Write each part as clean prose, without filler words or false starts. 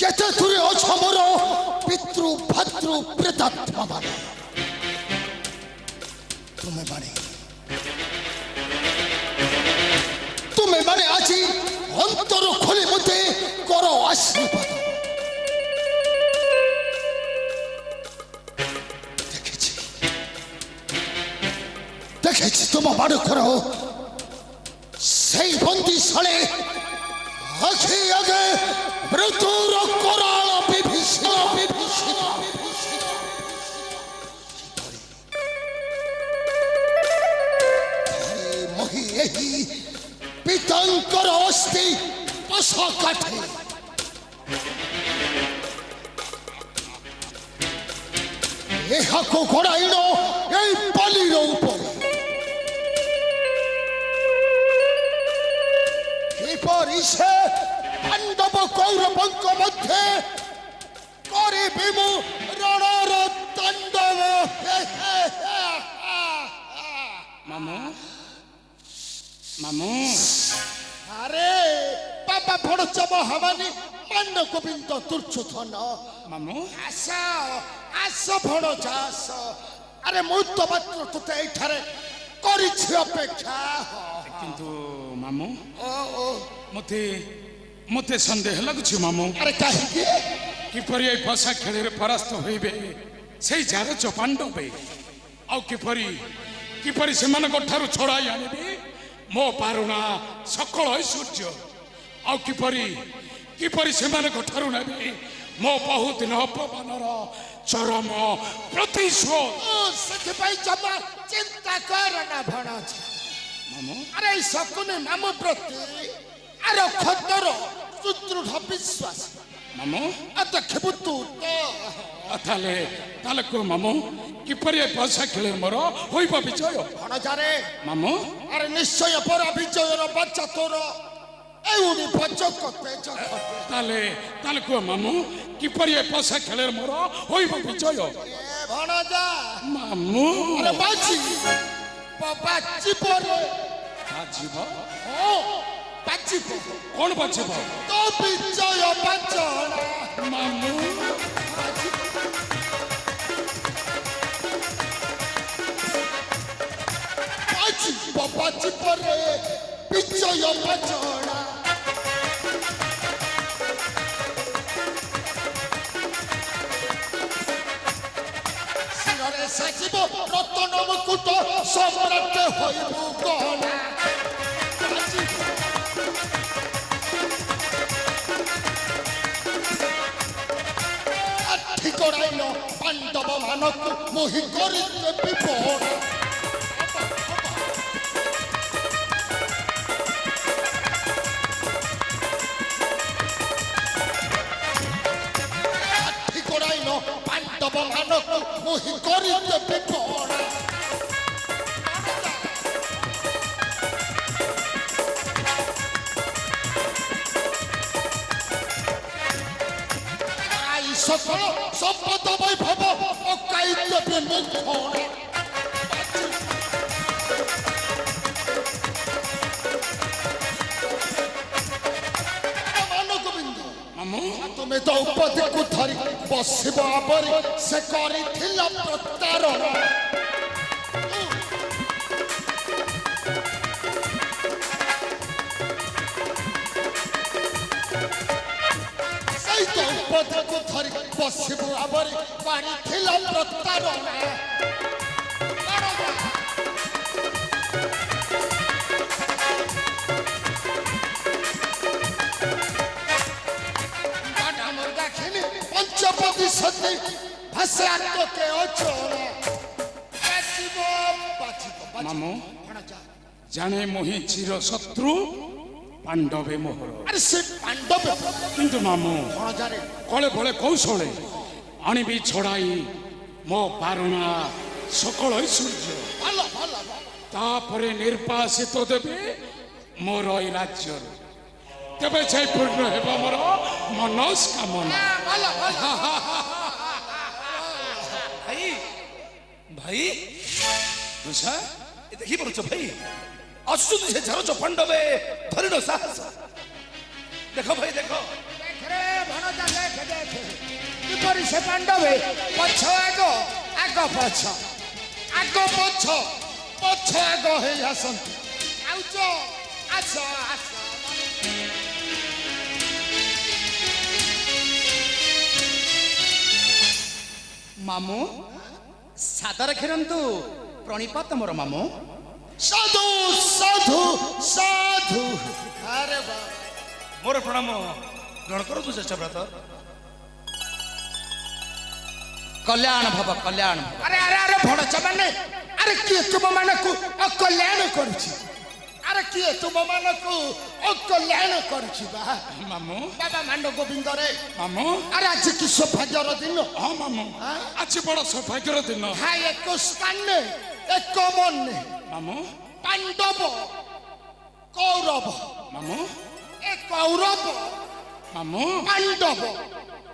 কেতে দূরে অছ মোর পিতৃ ভাতৃ প্রেতাত্মা মানে তুমি মানে আজি অন্তর খোলে মতে কর আশীর্বাদ। দেখেছি দেখেছি তোমার বাড়ি করো সেই বন্দিশালে আখি আগে মৃত্যুর করাল বিভীষণ মহি এই পিতাঙ্কর অস্থি পাশা কাঠে এহাকো ঘোড়াইল এই বালির উপরে কিপরি সে পাণ্ডব কৌরবঙ্ক মধ্যে করে বিমু রণর তাণ্ডব। মামু মামু আরে বাবা ভড়চব হবানি মান্য গোবিন্দ দুর্যোধন মামু আস আস ভড়চ আস। আরে ମୁଁ ତ ମାତ୍ର ତୋତେ ଏଇଠାରେ କରିଛି ଅପେକ୍ଷା। କିନ୍ତୁ ମାମୁ ଓ ଓ ମତେ ମତେ ସନ୍ଦେହ ଲାଗୁଛି ମାମୁ। ଆରେ କାହିଁକି? କିପରି ଏଇ ପଶା ଖେଳରେ ପରାସ୍ତ ହୋଇବେ ସେଇ ଜାରଚ ପାଣ୍ଡବେ ଆଉ କିପରି କିପରି ସେମାନଙ୍କ ଠାରୁ ଛଡ଼ାଇ ଆଣିବେ ମୋ ପାରୁଣା ସକଳ ଐଶ୍ୱର୍ଯ୍ୟ ଆଉ କିପରି କିପରି ସେମାନଙ୍କ ଠାରୁ ନେବେ ମୋ ବହୁଦିନ ଅପମାନର ଚରମ ପ୍ରତିଶୋଧ। ସେଥିପାଇଁ ଜମା ଚିନ୍ତା କରନା ଭଣଜ ମାମୁ। ଆରେ ଏଇ ଶକୁନି ମାମ ପ୍ରତି ଆର ଖତର ସୁଦୃଢ଼ ବିଶ୍ୱାସ ମାମୁ ଦେଖିବୁ ତୁ ତାହେଲେ ତାହେଲେ କୁହ ମାମୁ କିପରି ଏ ପଶା ଖେଳରେ ମୋର ହୋଇବ ବିଜୟ? ଭଣଜାରେ ମାମୁ ଆରେ ନିଶ୍ଚୟ ପରା ବିଜୟର ବାଚା ତୋର ଏଉଡ଼ି ବଚକ ତେଜ ତାହେଲେ ତାହେଲେ କୁହ ମାମୁ କିପରି ଏ ପଶା ଖେଳରେ ମୋର ହୋଇବ ବିଜୟ? ଭଣଜା ମାମୁ ଆରେ ବାଜି ବାଜିବ ରେ ବାଜିବ ହଁ ବାଜିବ କଣ ବାଜିବ? ତୋ ବିଜୟ ବାଜଣା ମାମୁ ବାଜିବ ବାଜିବ ରେ ବିଜୟ ବାଜଣା। ଶିରରେ ସାଜିବ ରତନ ମୁକୁଟ ସମ୍ରାଟ ହୋଇବୁ ଗଣା। ଆଠି ଗଡ଼ାଇଲ ପାଣ୍ଡବ ମାନଙ୍କୁ ମୋହି କରିଦେବି ବଣା। ଆଠି ଗଡ଼ାଇଲ ପାଣ୍ଡବ ମାନଙ୍କୁ ମୋହି କରିଦେବି ବଣା। সকল সম্পদ বৈভব পকাই দেবে মুখরে। গোবিন্দ ମାମୁ তুমি দ্রৌপদীକୁ ଧରି ବସିବ ଆବରି ସେ କରିଥିଲା ପ୍ରତାରଣା। ସେଇ ଦ୍ରୌପଦୀକୁ ଧରି ବସିବୁ ଆବରି କରିଥିଲା ପ୍ରତାରଣା। পঞ্চপদী সতী ভাষা তোকে অচল বাঁচিব বাঁচিব ମାମୁ ଜାଣେ ମୋହି ଚିର ଶତ୍ରୁ ପାଣ୍ଡବେ ମୋହର। আরে সে পাণ্ডব କିନ୍ତୁ ମାମୁ ভণজারে କଳେ ବଳେ କୌଶଳେ ଆଣିବି ଛଡ଼ାଇ ମୋ ପାରୁଣା ସକଳ ଐଶ୍ୱର୍ଯ୍ୟ ভালো ভালো ତାପରେ ନିର୍ବାସିତ ଦେବେ ମୋର ଏଇ ରାଜ୍ୟରୁ ତେବେ ଯାଇ ପୂର୍ଣ୍ଣ ହେବ ମୋର ମନସ୍କାମନା। ভালো ভালো ভাই ভাই ତୁଷା ଦେଖିପାରୁଛ ଭାଇ ଆସୁଛନ୍ତି ସେ ଝାରଚ ପାଣ୍ଡବେ ଧରିଣ ସାହସ ଦେଖ ଭାଇ ଦେଖ রে ভণজা দেখ କରି ସେ ପାଣ୍ଡବେ ପଛ ଆଗ ଆଗ ପଛ ଆଗ ପଛ ପଛ ଆଗ ହେଇ ଆସନ୍ତି ଆଉଛ ଆସ ଆସ ମାମୁଁ ସାଦର ଖେରନ୍ତୁ ପ୍ରଣିପାତ ମୋର ମାମୁଁ। ସାଧୁ ସାଧୁ ସାଧୁ ଆରେ ବାବା ମୋର ପ୍ରଣାମ ଗ୍ରହଣ କରନ୍ତୁ ଜ୍ୟେଷ୍ଠ ଭ୍ରାତ। କଲ୍ୟାଣ ଭବ କଲ୍ୟାଣ ଭବ। ଆରେ ଆରେ ଆରେ ଭଣଚ ମାନେ ଆରେ କିଏ ତୁମମାନଙ୍କୁ ଅକଲ୍ୟାଣ କରୁଛି ଆରେ କିଏ ତୁମମାନଙ୍କୁ ଅକଲ୍ୟାଣ କରୁଛି ବା ମାମୁଁ ବାବା ମାନ ଗୋବିନ୍ଦରେ ମାମୁଁ ଆରେ ଆଜି କି ସୌଭାଗ୍ୟର ଦିନ ହଁ ମାମୁଁ ଆଜି ବଡ଼ ସୌଭାଗ୍ୟର ଦିନ। ହାय ଏକ ସ୍ଥାନେ ଏକ ମନେ ମାମୁଁ ପାଣ୍ଡବ କୌରବ ମାମୁଁ ଏ କୌରବ ମାମୁଁ ପାଣ୍ଡବ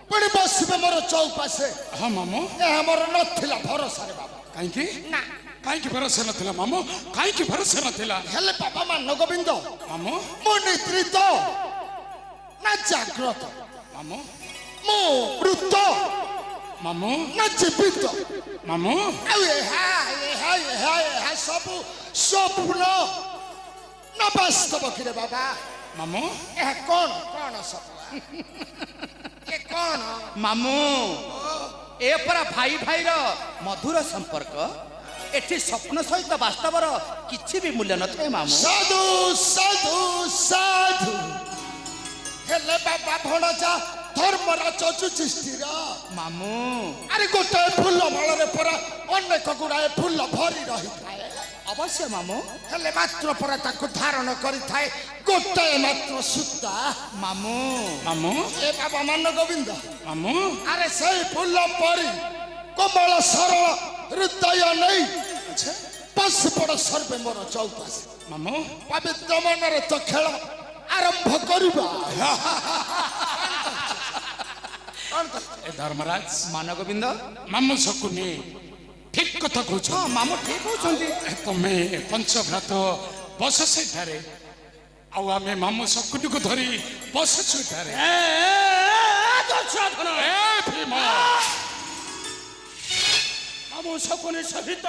ପୁଣି ବସିବେ ମୋର ଚୌପାଶେ ହଁ ମାମୁଁ ଏହା ମୋର ନଥିଲା ଭରସାରେ ବାବା କାହିଁକି ନା କାହିଁକି ଭରସା ନଥିଲା ମାମୁଁ କାହିଁକି ଭରସା ନଥିଲା ହେଲେ ବାବା ମାନ ଗୋବିନ୍ଦ ମାମୁଁ ମୁଁ ନିଦ୍ରିତ ନା ଜାଗ୍ରତ ମାମୁଁ ମୁଁ ମୃତ ମାମୁଁ ନା ଜୀବିତ ମାମୁଁ ଆଉ ଏହା ଏହା ଏହା ଏହା ସବୁ ସ୍ୱପ୍ନ ନା ବାସ୍ତବ କିରେ ବାବା ମାମୁଁ ଏହା କଣ କଣ ସବୁ ଏ କଣ ମାମୁଁ ଏ ପରା ଭାଇ ଭାଇର ମଧୁର ସମ୍ପର୍କ। ଏଠି ସ୍ୱପ୍ନ ସହିତ ବାସ୍ତବର କିଛି ବି ମୂଲ୍ୟ ନଥାଏ ମାମୁଁ। ସାଧୁ ସାଧୁ ସାଧୁ ହେଲେ ବାବା ଭଣଜା ଧର୍ମରାଜ ଯୁଧିଷ୍ଠିର ମାମୁଁ ଆରେ ଗୋଟାଏ ଫୁଲ ମାଳରେ ପରା ଅନେକ ଗୁଡ଼ାଏ ଫୁଲ ଭରି ରହିଥାଏ ଅବଶ୍ୟ ମାମୁଁ। ହେଲେ ମାତ୍ର ପରା ତାକୁ ଧାରଣ କରିଥାଏ ଗୋଟାଏ ମାତ୍ର ସୂତା ମାମୁଁ ମାମୁଁ ଏ ବାବା ମାନ ଗୋବିନ୍ଦ ମାମୁଁ ଆରେ ସେଇ ଫୁଲ ପରି କୋମଳ ସରଳ ହୃଦୟ ନେଇ ବସି ପଡ଼ ସର୍ବେ ମୋର ଚୌପାଶେ ମାମୁଁ ପବିତ୍ର ମନରେ ତ ଖେଳ ଆରମ୍ଭ କରିବା ଏ ଧର୍ମରାଜ ମାନ ଗୋବିନ୍ଦ ମାମୁଁ ଶକୁନି ଠିକ କଥା କହୁଛ ହଁ ମାମୁଁ ଠିକ କହୁଛନ୍ତି। ତମେ ପଞ୍ଚଭ୍ରାତ ବସ ସେଠାରେ ଆଉ ଆମେ ମାମୁଁ ଶକୁନିକୁ ଧରି ବସୁଛୁ ଏଠାରେ ଏ ଭୀମ ମାମୁଁ ଶକୁନି ସହିତ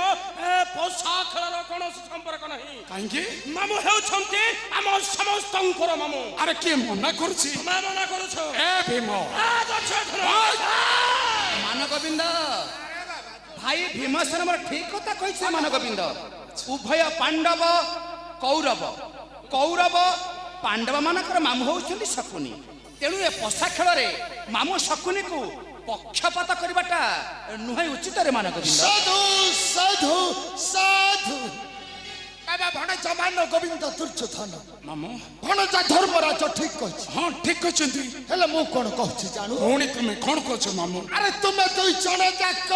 ପୋଷା ଖେଳର କୌଣସି ସମ୍ପର୍କ ନାହିଁ। କାହିଁକି ମାମୁଁ ହେଉଛନ୍ତି ଆମ ସମସ୍ତଙ୍କର ମାମୁଁ। ଆରେ କିଏ ମନା କରୁଛି ତମେ ମନା କରୁଛ ଏ ଭୀମ ମାନ ଗୋବିନ୍ଦ ଭାଇ ଭୀମସେନ ମୋର ଠିକ କଥା କହିছে ମାନ ଗୋବିନ୍ଦ। ଉଭୟ ପାଣ୍ଡବ କୌରବ କୌରବ ପାଣ୍ଡବ ମାନଙ୍କର ମାମୁଁ ହେଉଛନ୍ତି ଶକୁନି। ତେଣୁ ଏ ପଶା ଖେଳରେ ମାମୁଁ ଶକୁନିକୁ ପକ୍ଷପାତ କରିବାଟା ନୁହେଁ ଉଚିତରେ ମାନ ଗୋବିନ୍ଦ। ସାଧୁ ସାଧୁ ସାଧୁ ବାବା ଭଣଜା ମାନ ଗୋବିନ୍ଦ ଦୁର୍ଯ୍ୟୋଧନ ମାମୁଁ ଭଣଜା ଧର୍ମରାଜ ଠିକ କହିଛି ହଁ ଠିକ କହିଛନ୍ତି ହେଲେ ମୁଁ କଣ କହୁଛି ଜାଣୁ ପୁଣି ତମେ କଣ କହୁଛ ମାମୁଁ ଆରେ ତୁମେ ଦୁଇ ଜଣ ଯାକ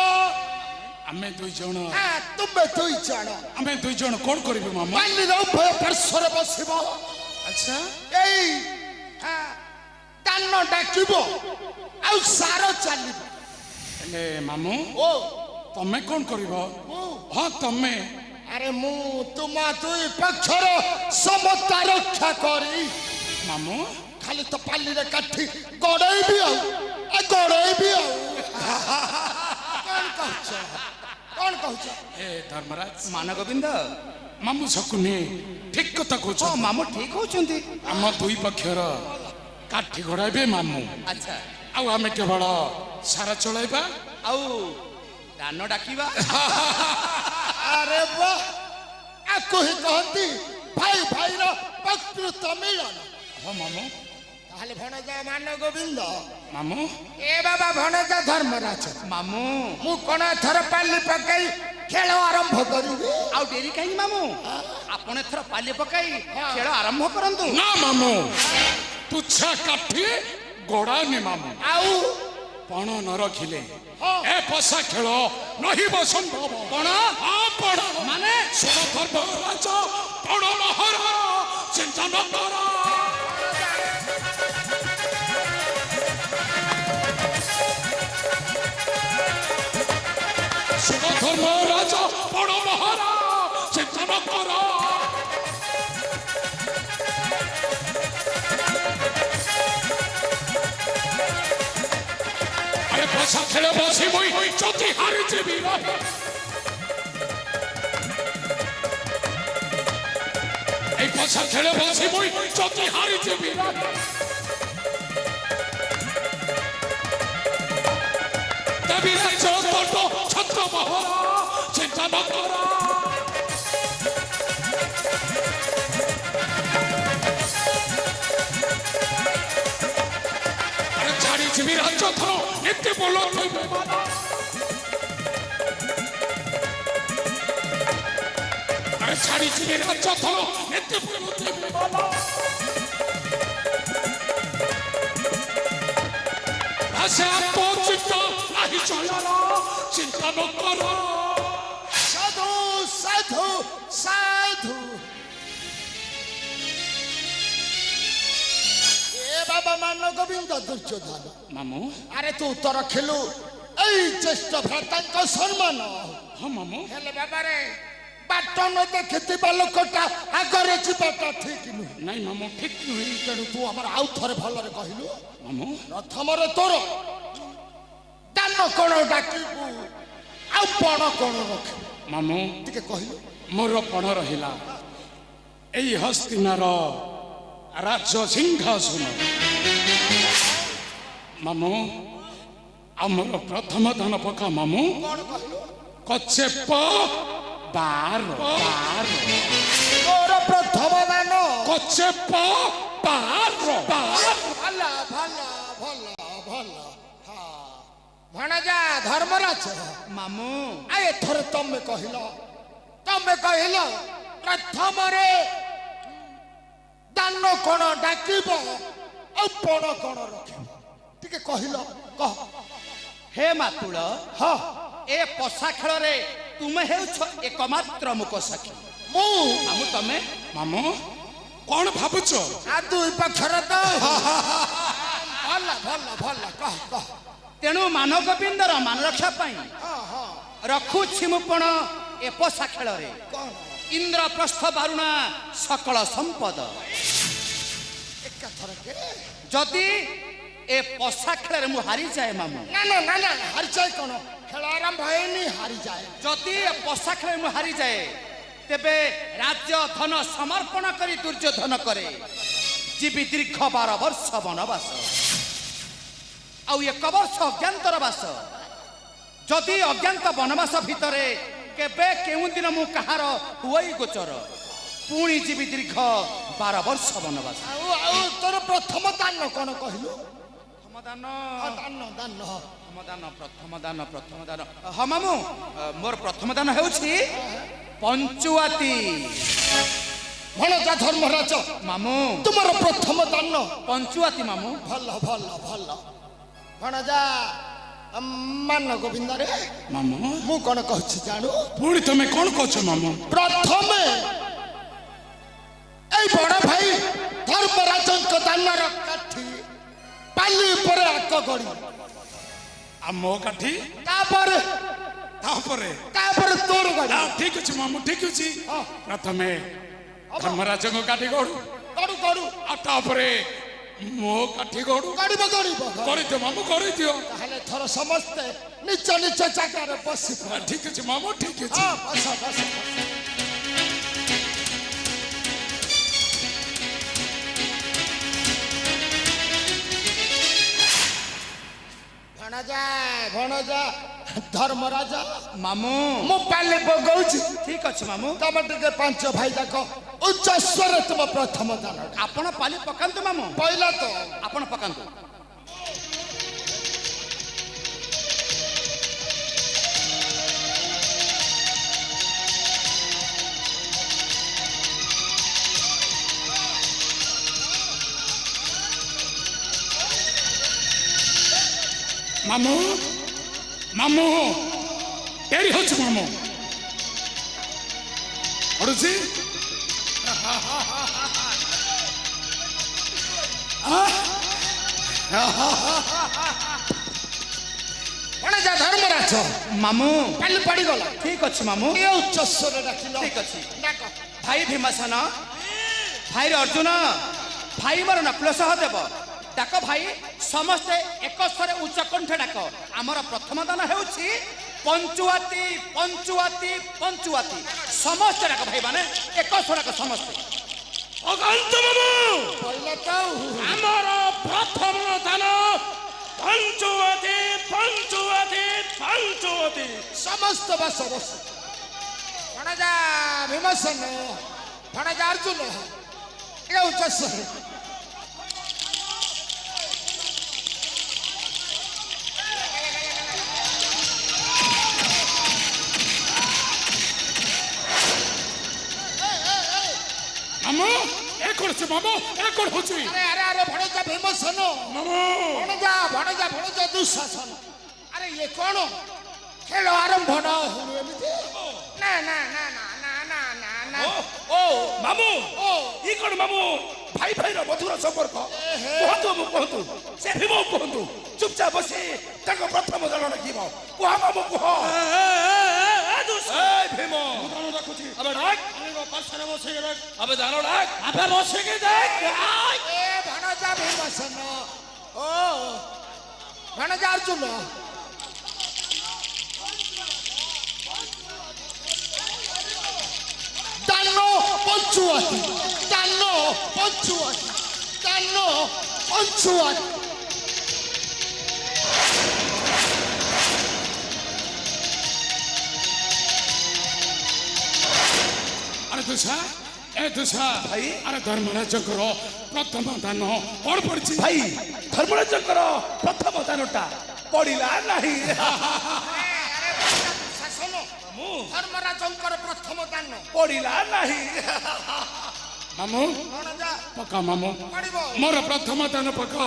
ଆମେ ଦୁଇ ଜଣ ତୁମେ ଦୁଇ ଜଣ ଆମେ ଦୁଇ ଜଣ କଣ କରିବୁ ମାମୁଁ ବାଲିର ଉଭୟ ପାର୍ଶ୍ୱରେ ବସିବ ଆଚ୍ଛା ଏଇ ଦାନ ଡାକିବ ଆଉ ସାର ଚାଲିବ ହେଲେ ମାମୁଁ ଓ ତମେ କଣ କରିବ ମୁଁ ହଁ ତମେ ଆରେ ମୁଁ ତୁମ ଦୁଇ ପକ୍ଷର ସମତା ରକ୍ଷା କରି ମାମୁଁ ଖାଲି ତ ପାଲିରେ କାଠି ଗଡ଼େଇବି ଆଉ ଗଡ଼େଇବି ଆଉ କଣ କହୁଛ କଣ କହୁଛ ଏ ଧର୍ମରାଜ ମାନ ଗୋବିନ୍ଦ ମାମୁଁ ଶକୁନି ଠିକ କଥା କହୁଛ ହଁ ମାମୁଁ ଠିକ କହୁଛନ୍ତି। ଆମ ଦୁଇ ପକ୍ଷର କାଠି ଘୋଡ଼ାଇବେ ମାମୁଁ ଆଚ୍ଛା ଆଉ ଆମେ କେବଳ ସାରା ଚଳାଇବା ଆଉ ଦାନ ଡାକିବା ଆରେ ବା ଆକୁ ହିଁ କହନ୍ତି ଭାଇ ଭାଇର ପ୍ରକୃତ ମିଳନ ହଁ ମାମୁଁ ତାହେଲେ ଭଣଜା ମାନ ଗୋବିନ୍ଦ ମାମୁଁ ଏ ବାବା ଭଣଜା ଧର୍ମରାଜ ମାମୁଁ ମୁଁ କଣ ଏଥର ପାଲି ପକାଇ ଖେଳ ଆରମ୍ଭ କରିବି ଆଉ ଡେରି କାହିଁକି ମାମୁଁ ଆପଣ ଏଥର ପାଲି ପକାଇ ଖେଳ ଆରମ୍ଭ କରନ୍ତୁ। ନା ମାମୁଁ ତୁଚ୍ଛା କାଠି ଗଡ଼ାନି ମାମୁଁ ଆଉ ପଣ ନ ରଖିଲେ ହଁ। ଏ ପଶା ଖେଳ ନହିବ ସମ୍ଭବ କଣ ହଁ ପଣ ମାନେ ଶୁଣ ଧର୍ମରାଜ ପଣ ନହର ଚିନ୍ତା ନ କର ଶୁଣ ଧର୍ମରାଜ ପଣ ମହାରା ଚିନ୍ତା ନ କର ପଛା ଖେଳ ବସି ମୁଇଁ ଯଦି ହାରିଯିବି এই পছা খেলে বসি মুই যদি হারিଯିବି তবে রাজ্য ছত্র মহল চিন্তা ন কর ছাড়িଯିବି রাজ্য ধর এতে বলো ছাড়িଯିବି রাজ্য ধর এতে বলো চিন্তা নাহি চল চিন্তা ন কর সাধু সাধু সাধু এ বাবা মান গোবিন্দ দুর্যোধন মামু আরে তু তোর খেলু এই জ্যেষ্ঠ ভ্রাতাঙ্ক সম্মান হ্যাঁ মামু হেলে বাবারে বাଟ ନ ଦେଖିଥିବା ଲୋକଟା ଆଗରେ ଯିବାଟା ଠିକ ନୁହେଁ ନାଇଁ ମାମୁ ଠିକ ନୁହେଁ ତେଣୁ ତୁ ଆମର ଆଉ ଥରେ ଭଲରେ କହିଲୁ ମାମୁ ପ୍ରଥମରେ ତୋର ଦାନ କଣ ଡାକିବୁ ଆଉ ପଣ କଣ ରଖିବୁ ମାମୁ ଟିକେ କହିଲୁ ମୋର ପଣ ରହିଲା ଏଇ ହସ୍ତିନାର ରାଜ ସିଂହାସନ ମାମୁ ଆମର ପ୍ରଥମ ଦାନ ପକା ମାମୁ କଣ କହିଲୁ କଚେପ ବାର ତୋର ପ୍ରଥମ ଦାନ କଚେପ ବାର ଭଲ ଭଲ ଭଲ ଭଲ ଭଣଜା ଧର୍ମରାଜ ମାମୁ ଆଉ ଏଥର ତମେ କହିଲ ପ୍ରଥମରେ ଦାନ କଣ ଡାକିବ ଆଉ ପଣ କଣ ରଖିବ ଟିକେ କହିଲ କହ ହେ ମାତୁଳ ହଁ ଏ ପଶା ଖେଳରେ ତୁମେ ହେଉଛ ଏକମାତ୍ର ମୁକ ସାକ୍ଷୀ ମୁଁ ମାମୁ ତମେ ମାମୁ କଣ ଭାବୁଛ ଆଉ ଦୁଇ ପକ୍ଷରେ ତ ଭଲ ଭଲ ଭଲ କହ କହ ତେଣୁ ମାନଗୋବିନ୍ଦର ମାନ ରକ୍ଷା ପାଇଁ ହଁ ହଁ ରଖୁଛି ମୁଁ ପଣ ଏ ପଶା ଖେଳରେ କଣ ଇନ୍ଦ୍ରପ୍ରସ୍ଥ ବାରୁଣା ସକଳ ସମ୍ପଦ ଏକାଥରକେ ଯଦି ଏ ପଶା ଖେଳରେ ମୁଁ ହାରିଯାଏ ମାମୁ ନା ନା ନା ନା ହାରିଯାଏ କଣ ଖେଳ ଆରମ୍ଭ ହେଇନି ହାରିଯାଏ ଯଦି ଏ ପଶା ଖେଳରେ ମୁଁ ହାରିଯାଏ ତେବେ ରାଜ୍ୟ ଧନ ସମର୍ପଣ କରି ଦୁର୍ଯ୍ୟୋଧନ କରେ ଯିବି ଦୀର୍ଘ 12 ବର୍ଷ ବନବାସ ଆଉ 1 ବର୍ଷ ଅଜ୍ଞାନ୍ତର ବାସ ଯଦି ଅଜ୍ଞାତ ବନବାସ ଭିତରେ କେବେ କେଉଁ ଦିନ ମୁଁ କାହାର ହୁଏ ଗୋଚର ପୁଣି ଯିବି ଦୀର୍ଘ 12 ବର୍ଷ ବନବାସ ଆଉ ତୋର ପ୍ରଥମ ଦାନ କଣ କହିଲୁ ପ୍ରଥମ ଦାନ ହଁ ମାମୁ ମୋର ପ୍ରଥମ ଦାନ ହେଉଛି ପଞ୍ଚୁଆତି ଭଣଜା ଧର୍ମରାଜ ମାମୁ ତୁମର ପ୍ରଥମ ଦାନ ପଞ୍ଚୁଆତି ମାମୁ ଭଲ ଭଲ ଭଲ ଭଣଜା ମାନ ଗୋବିନ୍ଦରେ ମାମୁ ମୁଁ କଣ କହୁଛି ଜାଣୁ ପୁଣି ତମେ କଣ କହୁଛ ମାମୁ ପ୍ରଥମେ ଏଇ ବଡ ଭାଇ ଧର୍ମରାଜଙ୍କ ଦାନର କାଠି ପାଲି ଉପରେ ଆଗ ଗଳି ଆଉ ମୋ କାଠି ତାପରେ ତୋର ଗଳି ଠିକ ଅଛି ମାମୁ ଠିକ ଅଛି ହଁ। ପ୍ରଥମେ ଧର୍ମରାଜଙ୍କ କାଠି ଗଡୁ ଗଡୁ ଗଡୁ ଆଉ ତାପରେ ମୋ କାଠି ଗଡୁ ଗଡିବ କରିଦିଅ ମାମୁ କରିଦିଅ ତାହେଲେ ଥର ସମସ୍ତେ ନିଜ ନିଜ ଜାଗାରେ ବସି ପଡ। ଠିକ ଅଛି ମାମୁ ଠିକ ଅଛି ହଁ ବସ ବସ ଭଣଜା ଧର୍ମରାଜା ମାମୁ ମୁଁ ପାଲି ପକଉଛି ଠିକ ଅଛି ମାମୁ ତମେ ଟିକେ 5 ଭାଇ ଯାକ ଉଚ୍ଚ ସ୍ୱରରେ ତୁମ ପ୍ରଥମ ଦାନ ଆପଣ ପାଲି ପକାନ୍ତୁ ମାମୁ ପଇଲା ତ ଆପଣ ପକାନ୍ତୁ ମାମୁ ମାମୁ ଡେରି ହଉଛି ମାମୁ ପଡୁଛି ଭଣଜା ଧର୍ମରାଜ ମାମୁ ପାଲି ପଡିଗଲା ଠିକ ଅଛି ମାମୁ ଏ ଉଚ୍ଚ ସ୍ୱରରେ ଡାକିଲ ଠିକ ଅଛି ଡାକ ଭାଇ ଭୀମସେନ ଭାଇ ଅର୍ଜୁନ ଭାଇ ମୋର ନକୁଳ ସହଦେବ ଡାକ ଭାଇ ସମସ୍ତେ ଏକ ସ୍ୱରେ ଉଚ୍ଚ କଣ୍ଠ କଣ୍ଠ ଡାକ। ଆମର ପ୍ରଥମ ଦାନ ହେଉଛି ପଞ୍ଚୁଆତି ପଞ୍ଚୁଆତି ପଞ୍ଚୁଆତି। ସମସ୍ତେ ଡାକ ଭାଇ ମାନେ, ଏକ ସ୍ୱରକ ସମସ୍ତେ। ଅଗନ୍ତ ମାମୁ କହିଲା ତ ଆମର ପ୍ରଥମ ଦାନ ପଞ୍ଚୁଅତି ପଞ୍ଚୁଅତି ପଞ୍ଚୁଅତି। ସମସ୍ତ ବସ ବସ। ଭଣଜା ଭୀମସେନ, ଭଣଜା ଅର୍ଜୁନ, ଏ ଉଚ୍ଚସ୍ୱର। মামু এ করছে মামু, এ কর হচ্ছে আরে আরে আরে ভণজা ভীমসেন, মামু। ভণজা ভণজা ভণজা দুঃଶାସନ। আরে ইয়ে কোন খেল আরম্ভ ন হলো এমিতি? না না না না না না না না। ও মামু ও ই কোন মামু ভাই ভাইର ମଧୁର ସମ୍ପର୍କ। କୁହନ୍ତୁ ମୁଁ କୁହନ୍ତୁ, ସେ ଭୀମ କୁହନ୍ତୁ। ଚୁପଚାପ ବସି ତାଙ୍କ ପ୍ରଥମ ଦାନ ଡାକିବ। କୁହ ମାମୁ କୁହ। এই ভীম দান ডাকুছি। আবে ডাক। পাশে বসে ডাক। আবে দান ডাক। আবে বসে কে ডাক। এ ভণজা ভীমসেন, ও ভণজা অর্জুন। দান পঞ্চুয়াতি, দান পঞ্চুয়াতি, দান পঞ্চুয়াতি। আরে দুসা, এ দুসা ভাই। আরে ধর্মরাজଙ୍କର প্রথম দান কଣ পড়ছি ভাই ধর্মরাজଙ୍କର ପ୍ରଥମ ଦାନଟା ପଡ଼ିଲା ନାହିଁ। শাসন ধর্মরাজঙ্কর প্রথম দান ପଡ଼ିଲା ନାହିଁ। মামু ভণজা পকা মামু পড়িব মোর প্রথম দান পকা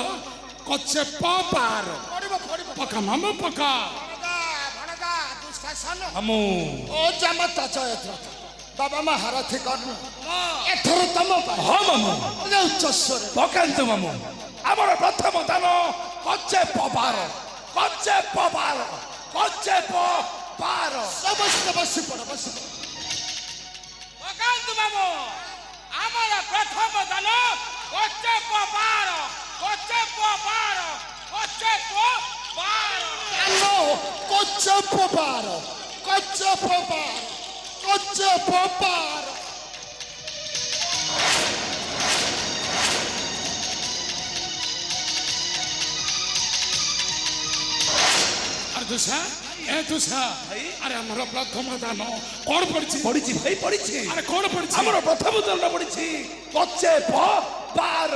কচ্ছে পার পড়িব পড়িব। পকা মামু পকা। ভণজা ভণজা দুঃশাসন, মামু ও জামাতা জয়দ্রথ, বাবা মা হারাথি কর্ণ, এথর তম পাই ହଁ ମାମୁ উচ্চস্বরে। ପକାନ୍ତୁ ମାମୁ। ଆମର ପ୍ରଥମ ଦାନ କଚେ ପବାର, କଚେ ପବାର, କଚେ ପବାର। সমস্ত বসি পড় বসি পড়। ପକାନ୍ତୁ ମାମୁ। ଆମର ପ୍ରଥମ ଦାନ କଚେ ପବାର, କଚେ ପବାର, କଚେ ପବାର। আলো কচ্ছে পোপার, কচ্ছে পোপার, কচ্ছে পোপার। আরে দুসা, এ দুসা আরে আমার প্রথম দান কଣ পড়ছি ପଡ଼ିଛି ଭାଇ ପଡ଼ିଛି। আরে কଣ পড়ছি ଆମର ପ୍ରଥମ ଦାନ ପଡ଼ିଛି କଚେ ପବାର।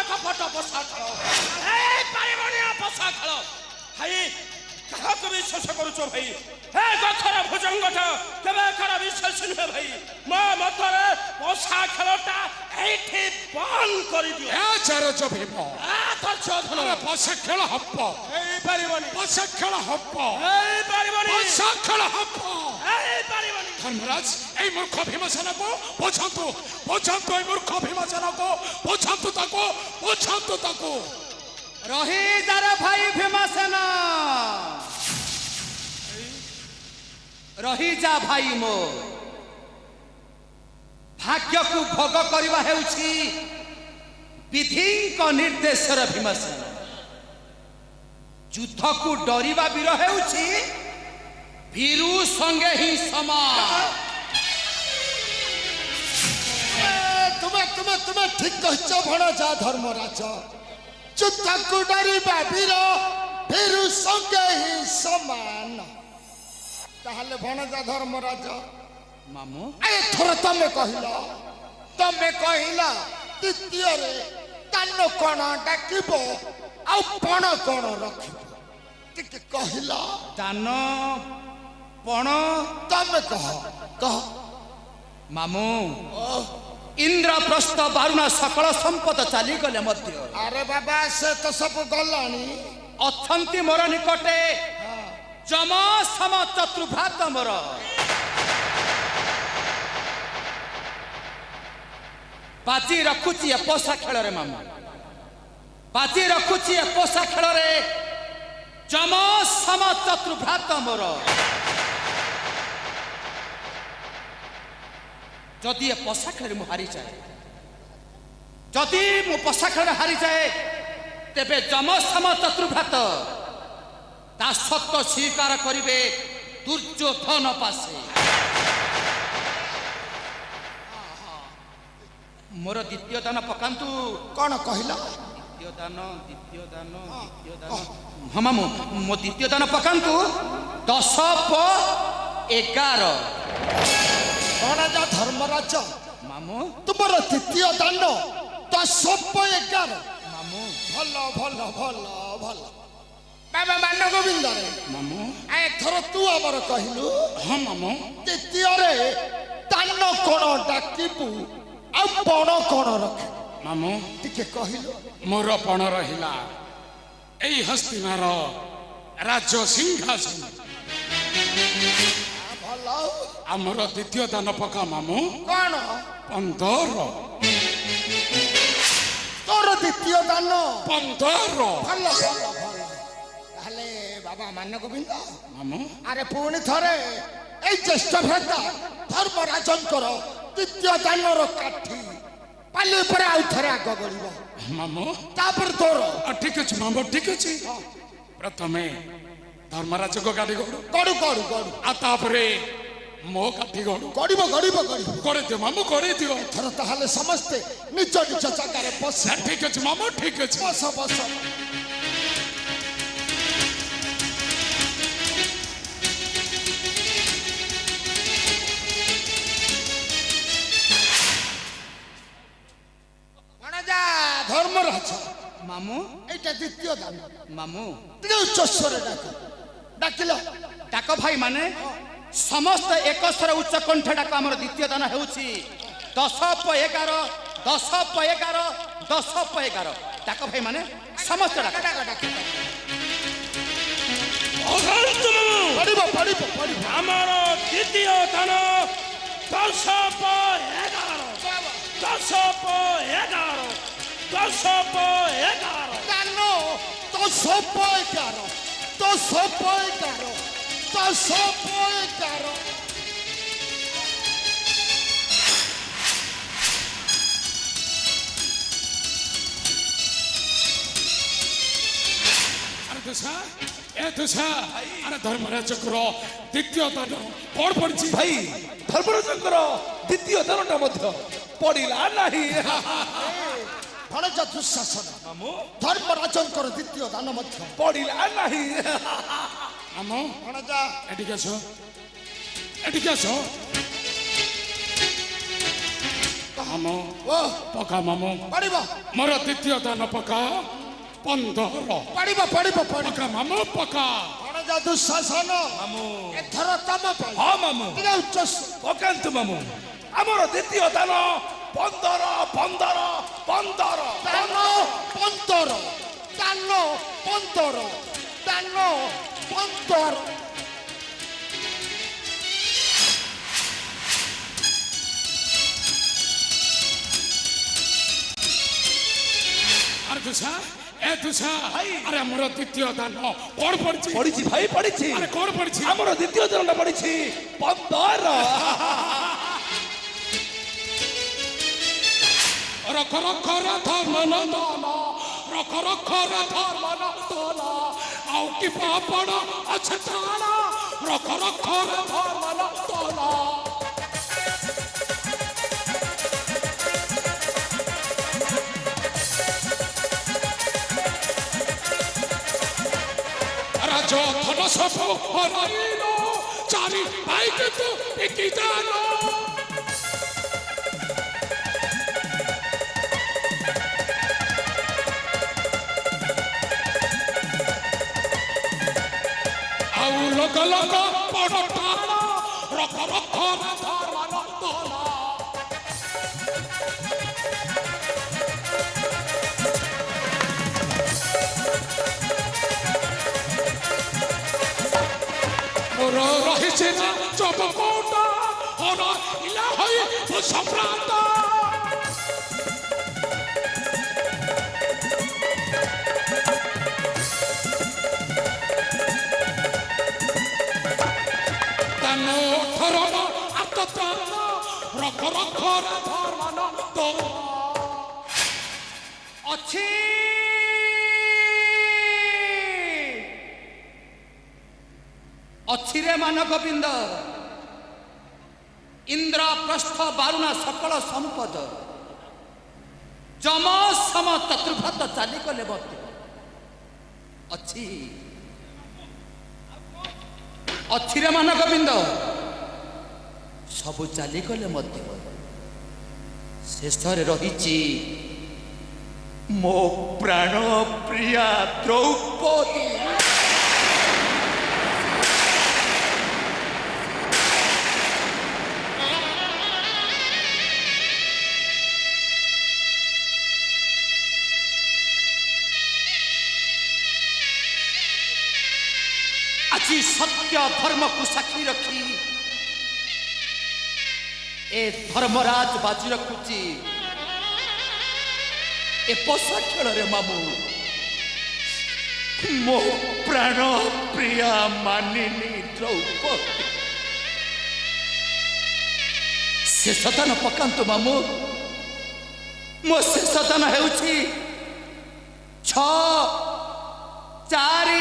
କପଟ ପଶା ଖେଳ এই ପାରିବନି ପଶା ଖେଳ। ଭାଇ କାହାକୁ ବିଶ୍ୱାସ କରୁଛ ଭାଇ? ଏ ଗଛର ଭୁଜଙ୍ଗଟ କେବେ କାହାର ବିଶ୍ୱାସ ନୁହେଁ ଭାଇ। ମୋ ମତରେ ପଶା ଖେଳଟା এইଠି ବନ୍ଦ କରିଦିଅ। এ চারজ ভীম আরে পশা খেল হব, ହେଇପାରିବନି, পশা খেল হব, ହେଇପାରିବନି, পশা খেল হব। ହେଇପାରିବନି। ধর্মরাজ এই মূর্খ ভীমসেনକୁ বোঝাନ୍ତୁ, বোঝাନ୍ତୁ এই মূর্খ ভীমসেনକୁ, বোঝাନ୍ତୁ তাକୁ, বোঝাନ୍ତୁ তাକୁ। ରହିଯାର ଭାଇ ଭୀମସେନ, ରହିଯା ଭାଇ ମୋ। ଭାଗ୍ୟକୁ ଭୋଗ କରିବା ହେଉଛି ବିଧିଙ୍କ ନିର୍ଦ୍ଦେଶର ଭୀମସେନ। ଯୁଦ୍ଧକୁ ଡରିବା ବୀର ହେଉଛି ଭୀରୁ ସଙ୍ଗେ ହିଁ ସମାନ। তুমি তুমি তুমি ঠিক কইছ ভণজা ধর্মরাজ। যুদ্ধକୁ ଡରିବା ବୀର ଭୀରୁ ସଙ୍ଗେ ହିଁ ସମାନ। ତାହେଲେ ଭଣଜା ଧର୍ମରାଜ, ମାମୁ ଏଥର ତମେ କହିଲ, ତମେ କହିଲ ଦ୍ୱିତୀୟରେ ଦାନ କଣ ଡାକିବ ଆଉ ପଣ କଣ ରଖିବ, ଟିକେ କହିଲ। ଦାନ ପଣ ତମେ କହ କହ। ମାମୁ ଇନ୍ଦ୍ରପ୍ରସ୍ଥ ବାରୁଣା ସକଳ ସମ୍ପଦ ଚାଲିଗଲେ ମଧ୍ୟ ଆରେ ବାବା ସେ ତ ସବୁ ଗଲାଣି। ଅଛନ୍ତି ମୋର ନିକଟେ ଯମ ସମ ଚତୁର୍ଭ୍ରାତ ମୋର। ବାଜି ରଖୁଛି ଏ ପୋଷା ଖେଳରେ ମାମୁ, ବାଜି ରଖୁଛି ଏ ପୋଷା ଖେଳରେ ଯମ ସମ ଚତୁର୍ଭ୍ରାତ ମୋର। ଯଦି ଏ ପୋଷା ଖେଳରେ ମୁଁ ହାରିଯାଏ যদি ମୁଁ ପଶା ଖେଳରେ ହାରିଯାଏ ତେବେ ଯମସମ ଚତୁର୍ଭ୍ରାତ ତା ସତ୍ତ୍ୱ ସ୍ୱୀକାର କରିବେ ଦୁର୍ଯ୍ୟୋଧନ ପାଶେ। ମୋର ଦ୍ୱିତୀୟ ଦାନ ପକାନ୍ତୁ। କ'ଣ କହିଲ? ଦ୍ୱିତୀୟ ଦାନ ହଁ ମାମୁଁ ମୋ ଦ୍ୱିତୀୟ ଦାନ ପକାନ୍ତୁ 10/11। ମହାରାଜା ଧର୍ମରାଜ ମାମୁଁ ତୁମର ଦ୍ୱିତୀୟ ଦାନ 10/11। ମାମୁଁ ଭଲ ଭଲ ଭଲ ଭଲ ବାବା ମାନ ଗୋବିନ୍ଦରେ ମାମୁଁ ଏଥର ତୁ ଆମର କହିଲୁ ହଁ ମାମୁଁ ଦ୍ୱିତୀୟରେ ଦାନ କ'ଣ ଡାକିବୁ ଆଉ ପଣ କ'ଣ ରଖେ ମାମୁଁ ଟିକେ କହିଲୁ। ମୋର ପଣ ରହିଲା ଏଇ ହସ୍ତିନାର ରାଜ ସିଂହାସନ। ଭଲ ଆମର ଦ୍ୱିତୀୟ ଦାନ ପକା ମାମୁଁ କ'ଣ 15। ତୋର ଦ୍ୱିତୀୟ ଦାନ 15 ଭଲ ଭଲ ଭଲ। ତାହେଲେ ବାବା ମାନ ଗୋବିନ୍ଦ ମାମୁଁ ଆରେ ପୁଣି ଥରେ ଏଇ ଜ୍ୟେଷ୍ଠ ଭ୍ରାତା ଧର୍ମରାଜଙ୍କର ଦ୍ୱିତୀୟ ଦାନର କାଠି ପାଲି ଉପରେ ଆଉ ଥରେ ଆଗ ଗଳିବ ମାମୁଁ ତାପରେ ତୋର ଠିକ ଅଛି ମାମୁଁ ଠିକ ଅଛି। ପ୍ରଥମେ ଧର୍ମରାଜଙ୍କ ଗାଡ଼ି ଗଡ଼ୁ ଗଡୁ ଗଡୁ ଗଡୁ ଆଉ ତାପରେ ମୋ କାଠି ଗଡ଼ୁ ଗଡିବ ଗଡିବ ଗଡିବ। କରିଦିଅ ମାମୁଁ କରିଦିଅ। ଏଥର ତାହେଲେ ସମସ୍ତେ ନିଜ ନିଜ ଜାଗାରେ ବସ ଠିକ ଅଛି ମାମୁଁ ଠିକ ଅଛି। ବସ ବସ। ମହାରାଜା ଧର୍ମରାଜ ମାମୁଁ ଏଇଟା ଦ୍ୱିତୀୟ ଦାନ ମାମୁଁ ଟିକେ ଉଚ୍ଚସ୍ୱରେ ଡାକ ଡାକିଲ ଡାକ ଭାଇ ମାନେ ସମସ୍ତ ଏକସ୍ୱର ଉଚ୍ଚ କଣ୍ଠ ଡାକ। ଆମର ଦ୍ୱିତୀୟ ଦାନ ହେଉଛି 10/11 10/11 10/11। ଡାକ ଭାଇ ମାନେ ସମସ୍ତ ଡାକ। ଡାକ ଡାକ ଅଶାନ୍ତ ମାମୁଁ ପଡ଼ିବ ପଡ଼ିବ ପଡ଼ିବ। ଆମର ଦ୍ୱିତୀୟ ଦାନ 10/11 10/11 10/11। ଦାନ 10/11 10/11 10/11। ଆରେ ଦୁସା ଏ ଦୁସା ଆରେ ଧର୍ମରାଜଙ୍କର ଦ୍ୱିତୀୟ ଦାନ କ'ଣ ପଡ଼ିଛି ଭାଇ ଧର୍ମରାଜଙ୍କର ଦ୍ୱିତୀୟ ଦାନଟା ମଧ୍ୟ ପଡ଼ିଲା ନାହିଁ। ଭଣଜ ଦୁଃଶାସନ ଧର୍ମରାଜଙ୍କର ଦ୍ୱିତୀୟ ଦାନ ମଧ୍ୟ ପଡ଼ିଲା ନାହିଁ। ମାମୁଁ ଭଣଜା ଏଠିକି ଆସ ଏଠିକି ଆସ। ମାମୁଁ ଓ ପକା ମାମୁଁ ପଡ଼ିବ ମୋର ଦ୍ୱିତୀୟ ଦାନ ପକା 15। ପଡ଼ିବ ପଡ଼ିବ ପଡ଼ିବ। ପକା ମାମୁଁ ପକା। ଭଣଜ ଦୁଃଶାସନ ଏଥର ତମ ପାଇଁ ହଁ ମାମୁଁ ଟିକେ ଉଚ୍ଚ ପକାନ୍ତୁ ମାମୁଁ। ଆମର ଦ୍ୱିତୀୟ ଦାନ 15 15 15। ଦାନ 15 ଦାନ 15 ଦାନ 15। ଆରେ ଦୁସା ଏ ଦୁସା ଆରେ ଆମର ଦ୍ୱିତୀୟ ଦାନ କ'ଣ ପଡ଼ିଛି? ପଡ଼ିଛି ଭାଇ ପଡ଼ିଛି। ଆରେ କ'ଣ ପଡ଼ିଛି? ଆମର ଦ୍ୱିତୀୟ ଦାନଟା ପଡ଼ିଛି 15। ରଖ ରଖ ଧର୍ମନନ୍ଦନ ରଖ ରଖ ଧର୍ମନନ୍ଦନ ଆଉ କି ପାପଣ ଅଛି ଟାଣ ରଖ ରଖ ଧର୍ମନନ୍ଦନ। ରାଜ ଧନ ସବୁ ହରାଇଲ ଚାରି ଭାଇ କିନ୍ତୁ ଏକି ଦାନ। ଆଉ ଲୋକ ଲୋକ ବଡ଼ ଟାଣ ରଖ ରଖ ଧର୍ମନନ୍ଦନ। ମୋର ରହିଛି ନା ଚବକୋଟ ହର ଇଲା ହୋଇ ମୁଁ ସମ୍ରାଟ। ଦାନ 18 ଆତ ପ୍ରାଣ ରଖ ରଖ ଧର୍ମନନ୍ଦନ। ଅଛିରେ ମାନ ଗୋବିନ୍ଦ ଇନ୍ଦ୍ରପ୍ରସ୍ଥ ବାରୁଣା ସକଳ ସମ୍ପଦ ଯମ ସମ ଚତୁର୍ଭତ ଚାଲିଗଲେ ମଧ୍ୟ ଅଛି ଅଛିରେ ମାନ ଗୋବିନ୍ଦ ସବୁ ଚାଲିଗଲେ ମଧ୍ୟ ଶେଷରେ ରହିଛି ମୋ ପ୍ରାଣ ପ୍ରିୟା ଦ୍ରୌପଦୀ। ଆଜି ସତ୍ୟ ଧର୍ମକୁ ସାକ୍ଷୀ ରଖି ଏ ଧର୍ମରାଜ ବାଜି ରଖୁଛି ଏ ପୋଷା ଖେଳରେ ମାମୁ ମୋ ପ୍ରାଣ ପ୍ରିୟା ମାନିନୀ ଦ୍ରୌପଦୀ। ଶେଷ ଦାନ ପକାନ୍ତୁ ମାମୁ ମୋ ଶେଷ ଦାନ ହେଉଛି 6, 4,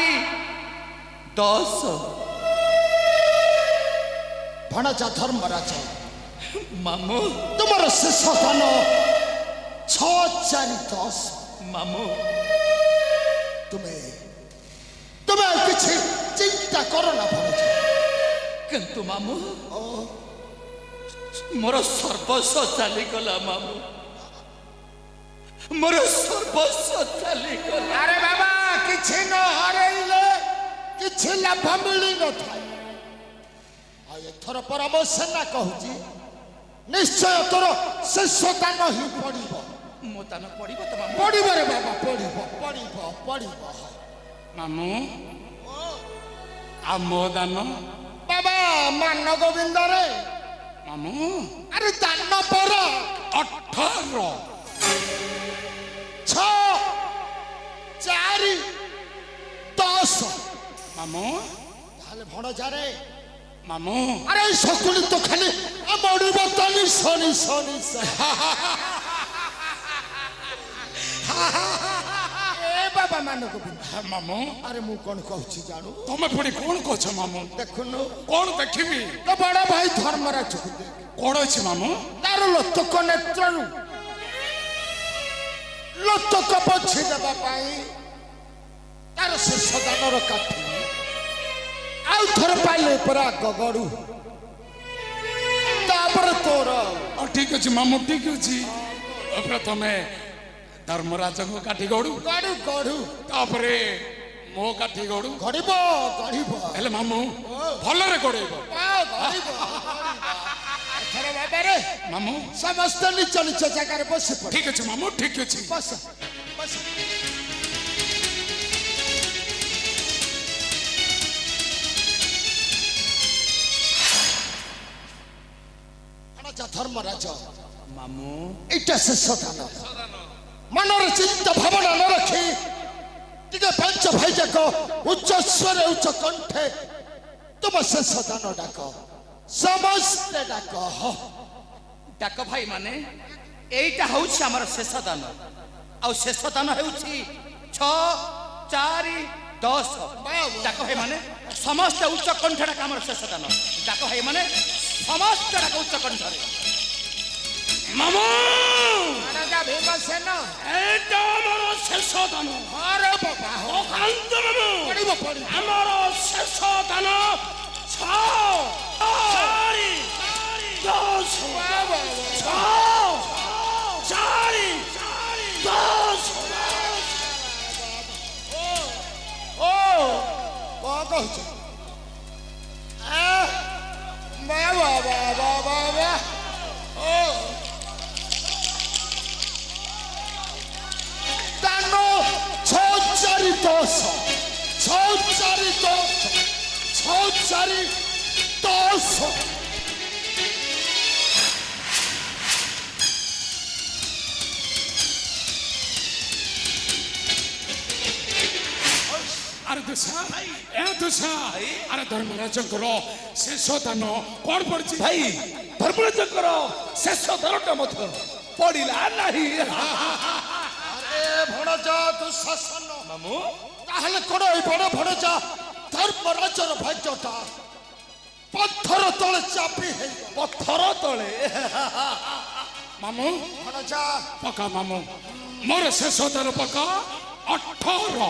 10। ଭଣଜା ଧର୍ମରାଜ ମାମୁ ତୁମର ଶେଷ ଦାନ 6, 4, 10। ମାମୁ ତୁମେ ଆଉ କିଛି ଚିନ୍ତା କର ନା ଭଣଜା। କିନ୍ତୁ ମାମୁ ମୋର ସର୍ବସ୍ୱ ଚାଲିଗଲା ମାମୁ ମୋର ସର୍ବସ୍ୱ ଚାଲିଗଲା। ଆରେ ବାବା କିଛି ନ ହରେଇଲେ କିଛି ଲାଭ ମିଳିନଥାଏ। ଆଉ ଏଥର ପରା ମୋ ସେନା କହୁଛି ନିଶ୍ଚୟ ତୋର ଶେଷ ଦାନ ହିଁ ପଡ଼ିବ। ମୋ ଦାନ ପଡ଼ିବ ତ ମାମୁ? ପଡ଼ିବ ରେ ବାବା, ପଡ଼ିବ ପଡ଼ିବ ପଡ଼ିବ। ମାମୁ ଆଉ ମୋ ଦାନ ବାବା ମାନ ଗୋବିନ୍ଦରେ ମାମୁ ଆରେ ଦାନ ପର 18 6, 4, 10। ମାମୁ ତାହେଲେ ଭଣଜାରେ ମାମୁ ଆରେ এই শকুনি তো খালি মরিব তো নিশ নিশ নিশ। এ বাবা মান গোবিন্দ ମାମୁ আরে মু কোন কହୁছি জানু ତମେ ପୁଣି କଣ କହୁଛ ମାମୁ? দেখুনু କଣ ଦେଖିବି? তো বড় ভাই ধর্মরাজକୁ দেখ କଣ ଅଛି ମାମୁ? তার লোতক নেত্রରୁ লোতক পছি দেবা পাই তার শেষ দানর কাঠি ଆଉ ଥରେ ପାଇଲେ ପରା ଗଗଡୁ ତାପରେ ତୋର ଠିକ ଅଛି ମାମୁ ଠିକ ଅଛି। ପ୍ରଥମେ ଧର୍ମରାଜଙ୍କ କାଠି ଗଡୁ ଗଡୁ ଗଡୁ ତାପରେ ମୋ କାଠି ଗଡୁ ଗଡିବ ଗଡିବ ହେଲେ ମାମୁ ଭଲରେ ଗଡେଇବ ଗଡିବ ଏଥର ବାବାରେ ମାମୁ। ସମସ୍ତେ ନିଜ ନିଜ ଜାଗାରେ ବସି ପଡ। ଠିକ ଅଛି ମାମୁ ଠିକ ଅଛି। ବସ ବସ। ধর্মরাজ ମାମୁ এইটা শেষ দান মনের চিন্তা ভাবনা ন রাখি টিকে পাঁচ ভাই যাক উচ্চ স্বরে উচ্চ কণ্ঠে তোমার শেষ দান ডাক ସମସ୍ତେ ডাক। ডাক ভাই মানে এইটা হচ্ছে আমার শেষ দান ଆଉ ଶେଷ ଦାନ ହେଉଛି 6, 4, 10। ডাক ভাই মানে ସମସ୍ତେ ଉଚ୍ଚ କଣ୍ଠ ଡାକ ଆମର ଶେଷ ଦାନ। ডাକ ଭାଇ ମାନେ ସମସ୍ତେ ଡାକ ଉଚ୍ଚ କଣ୍ଠରେ ମାମୁ রাজা ভীমসেন ଏଇଟା ଆମର ଶେଷ ଦାନ। আরে বাবা କାନ୍ତ ମାମୁ পড়িব পড়িব ଆମର ଶେଷ ଦାନ 6, 4, 10 বাবা 6, 4, 10। ও কଣ କହୁଛ? বাবা বাবা বাবা ও দান 6, 4, 10 6, 4, 10 6, 4, 10। ଆରେ ଦୁସା ଆରେ ଧର୍ମରାଜଙ୍କର ଶେଷ ଦାନ କଣ ପଡିଛି? ଭାଇ ଧର୍ମରାଜଙ୍କର ଶେଷ ଦାନଟା ମଧ୍ୟ ପଡ଼ିଲା ନାହିଁ। আরে ভণজা দুঃশাসন ମାମୁ তাহলে কোন এই বড় ভণজা ধর্মরাজর ভাগ্যটা ପଥର ତଳେ ଚାପି ହେଇ ପଥର ତଳେ ମାମୁଁ ଭଣଜା ପକା ମାମୁଁ ମୋର ଶେଷ ଦାନ ପକା 18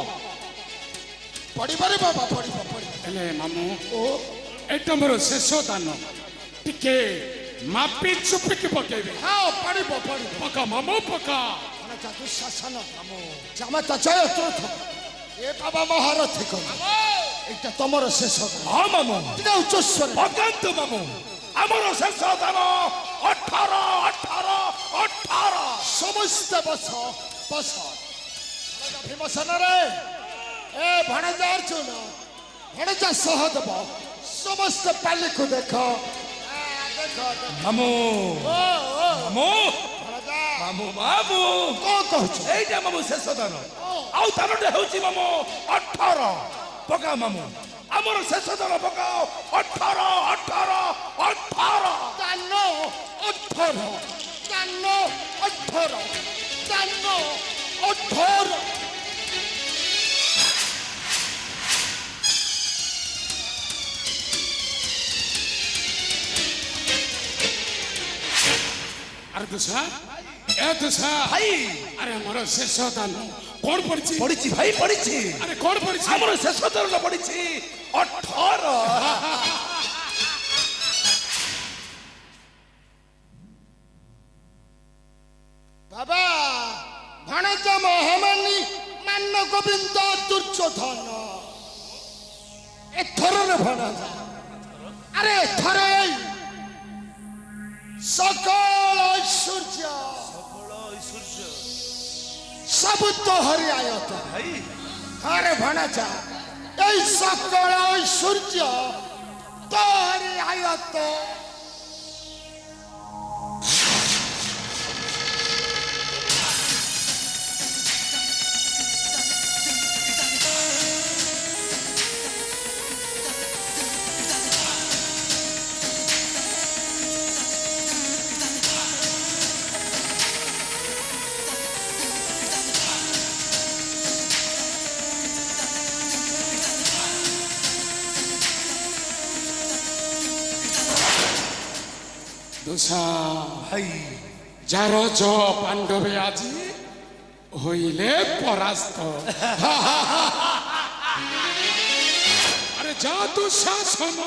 ପଡ଼ିବାରେ ବାବା ପଡ଼ିବ ହେଲେ ମାମୁଁ ଏଇଟା ମୋର ଶେଷ ଦାନ ଟିକେ ମାପି ଚୁପିକି ପକେଇବେ ହଁ ପଡ଼ିବ ପକା ମାମୁଁ ପକା ଭଣଜା ଦୁଃଶାସନ ଜାମାତା ଜୟ ତୀର୍ଥ ଏ ବାବା ମହାରଥୀ କହ এইটা তোমার শেষ ହଁ ମାମୁଁ ଟିକେ ଉଚ୍ଚସ୍ୱର ପକାନ୍ତୁ ମାମୁଁ ଆମର ଶେଷ ଦାନ 18 18 18 ସମସ୍ତେ ବସ ବସ ଭୀମସେନରେ ଏ ଭଣଜା ଅର୍ଜୁନ ଭଣଜା ସହଦେବ ସମସ୍ତେ ପାଲିକୁ ଦେଖ ମାମୁଁ ମାମୁଁ ଭଣଜା ମାମୁଁ ମାମୁଁ କଣ କହୁଛୁ এইটা ମାମୁଁ ଶେଷ ଦାନ ଆଉ ଦାନଟେ ହେଉଛି ମାମୁଁ 18 ପକା ମାମୁଁ ଆମର ଶେଷ ଦାନ ପକାଅ 18 18 18 ଦାନ 18 ଦାନ 18 ଦାନ 18 ଆରେ ଦୁସା ଏ ଦୁସା ଭାଇ ଆରେ ମୋର ଶେଷ ଦାନ କଣ ପଡିଛି ପଡ଼ିଛି ଭାଇ ପଡ଼ିଛି ଆରେ କଣ ପଡିଛି ଆମର ଶେଷ ଦାନ ପଡ଼ିଛି 18 ବାବା ଭଣଜା ମହାମାନି ମାନ ଗୋବିନ୍ଦ ଦୁର୍ଯ୍ୟୋଧନ ଏଥରରେ ଭଣଜା ଆରେ ଏଥର সকল ঐশ্বর্য সব তোহরি আয়ত ভাই আরে ভণজা এই সকল ঐশ্বর্য তোহরি আয়ত দুসা ভাই যার জ পাণ্ডবে আজি হইলে পরাস্ত আরে যা দুঃশাসন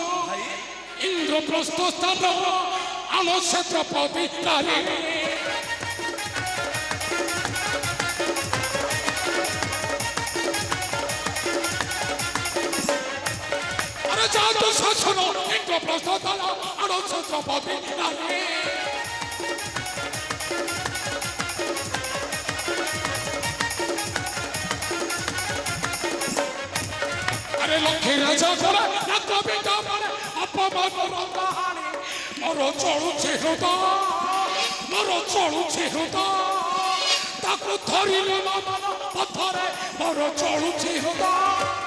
ইন্দ্রপ্রস্থ স্থান আনক্ষেত্রপতি নারী আরে যা দুঃশাসন ইন্দ্রপ্রস্থ স্থান আনক্ষেত্রপতি নারী আরে লক্ষ্মী রাজা করে রাজবিটা মানে অপমান রঙ্গাহানি মোর চড়ুছি হৃদয় মোর চড়ুছি হৃদয় তাকে ধরিলে মন পথরে মোর চড়ুছি হৃদয়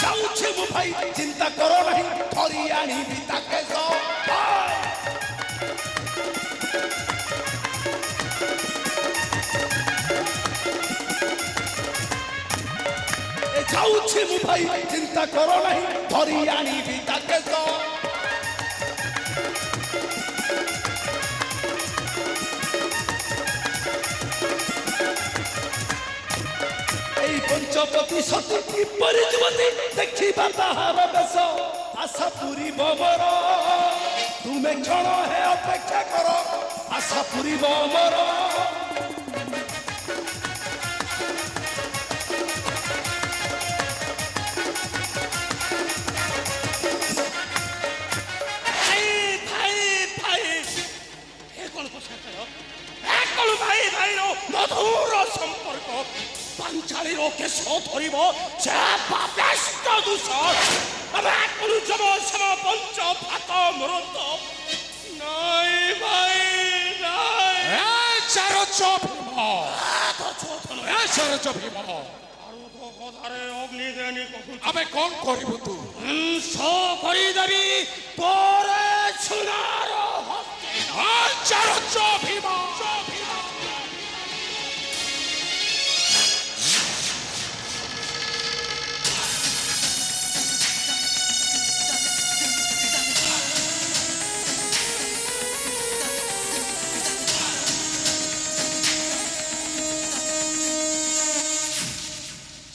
যাଉଛି ମୁଁ ଭାଇ ଚିନ୍ତା କର ନାହିଁ ଧରି ଆଣିବି ତାକେ ଯାଉଛି ମୁଁ ଭାଇ ଚିନ୍ତା କର ନାହିଁ ଧରି ଆଣିବି ତାକେ এই পঞ্চপতি সতী কিপরি যুবতী ଦେଖିବା ତାହାର ବେଶ ଆଶା ପୁରିବ ମୋର ତୁମେ କ୍ଷଣ ହେ ଅପେକ୍ଷା କର ଆଶା ପୁରିବ ମୋର মধুর সম্পর্ক পাঞ্চালীর কেশ ধরিব সে পাপিষ্ট দূষণ আমি এখন যম সম পঞ্চ ভাত মরত নাই ভাই নাই চারচ ভীম চারচ ভীম কথারে অগ্নিদেনী কহু আমি কোন করিব তু স করিদেবি পরে সোনার চারচ ভীম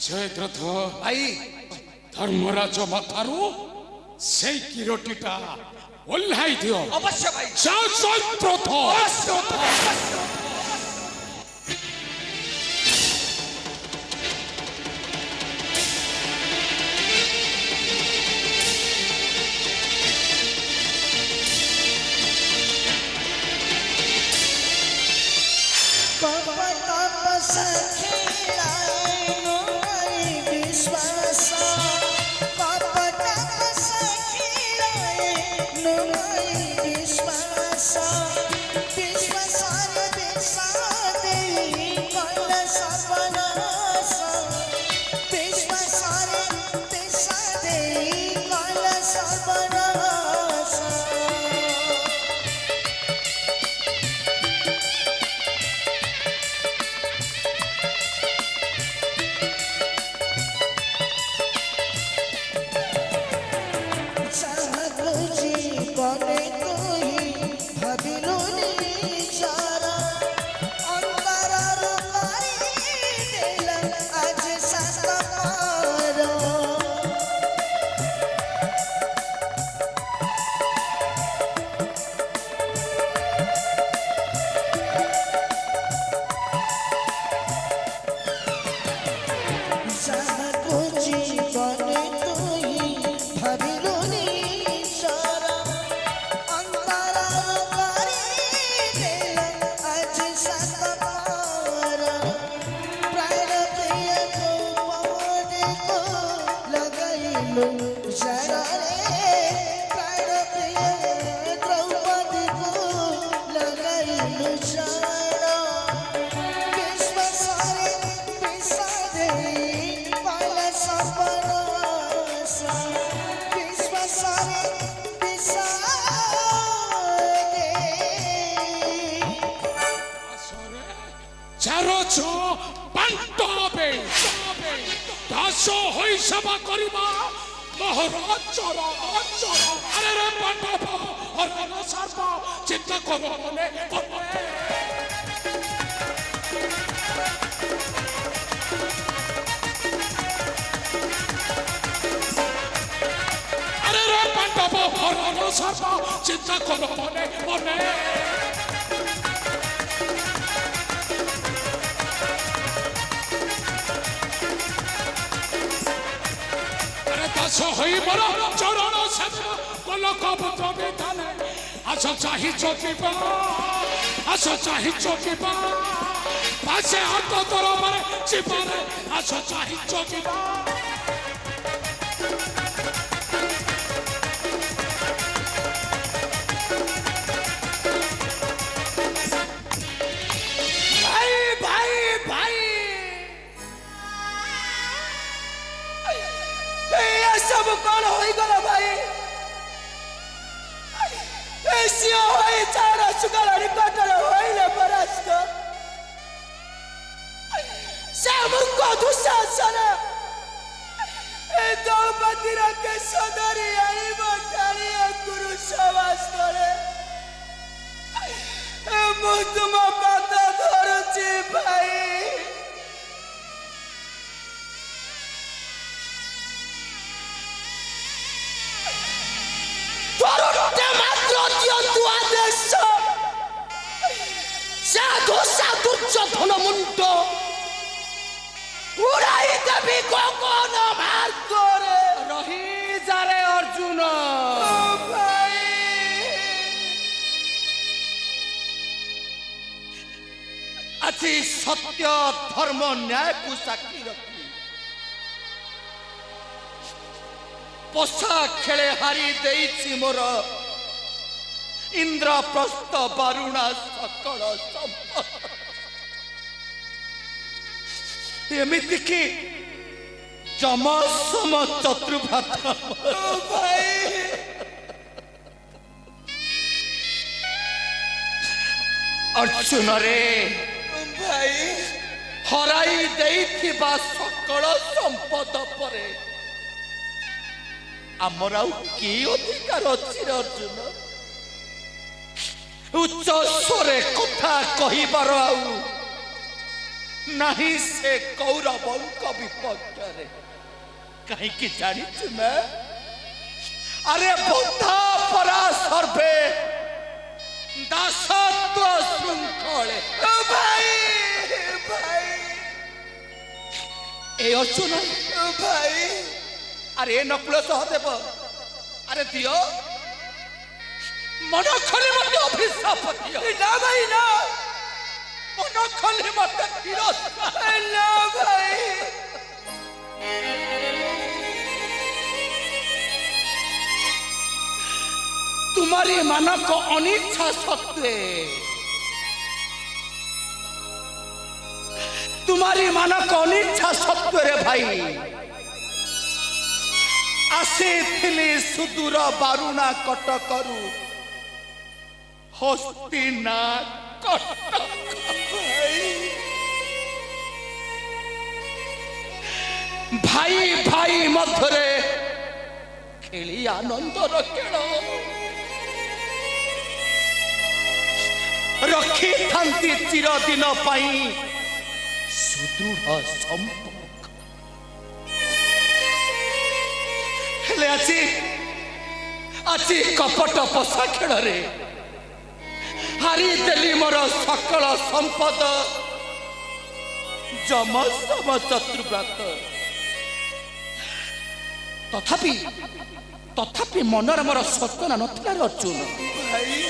ଜୟଦ୍ରଥ ଭାଇ ଧର୍ମରାଜ ମଥାରୁ ସେଇ କିରଟିଟା ଓହ୍ଲାଇ ଦିଅ। ଅବଶ୍ୟ ଭାଇ ଜୟଦ୍ରଥ ଚାରଛ ପାଣ୍ଟବେ ଦାସ ହୋଇ ସେବା କରିବା ମୋହର ଅଚର ଅଚର। ଆରେ ରେ ପାଣ୍ଟବ ହରଣ ସର୍ବ ଚିତ୍ତ କର ମନେ ମନେ। আরে রে পাণ্টব হରଣ সর্ব চিত্ত কর মনে মনে। দাস হই বড় চরণ সেবা কলক পুত্র বিধানে। আস চাহি চকিবা আস চাহি চকিবা পাশে হাত তরবারে চিপারে আস চাহি চকিবা। ভাই ভাই ভাই सब कौन होइगला भाई एसियो होई चारा सुगला निकटल होइले परास्त सामुको दुशासन ए द्रौपदी रा के सदरी आई बटाली गुरु सवास करे ए मुतुम पाता धरची भाई। দুর্যোধন মুন্ড উড়াই দেবী গগন মার্গরে রহি যারে অর্জুন ভাই। আজি সত্য ধর্ম ন্যায়କୁ সাক্ষী রখি পশা খেলে হারি দেইছি মোর ইন্দ্রপ্রস্থ বারুণা সকল সম্পদ। এমিতি কি যমসম চতুর্ভ্রাত ভাই অর্জুন রে ভাই হরাই দেইথিবা সকল সম্পদ পরে আমার আউ কি অধিকার ଅଛି অর্জুন? উচ্চ স্বরে কথা কহিবার আউ नहीं से कौरवंक विपक्षरे कहीं जानी मैं अरे बुद्धा परा सर्वे दासत्व श्रृंखले भाई भाई ए अर्जुन भाई अरे नकुल सहदेव अरे दियो मन खोली मत अभिशाप दियो ना भाई ना मन खोली मत तिरस्कार ना भाई तुम्हारी मन को अनिच्छा सत्वे तुम्हारी मन को अनिच्छा सत्वे रे भाई आसी सुदूर बारुणा कटकरू हस्तिना कटक भाई भाई मध्य खेली आनंदर खेल रखी थांती चिरदिन पाई सुदृढ़ संपर्क हेले आजी कपट पशा खेल रे हारी देली मोर सकल संपद जमसम चतुर्व्रत तथापि तथापि मनर मोर सतना नथिला रे अर्जुन भाई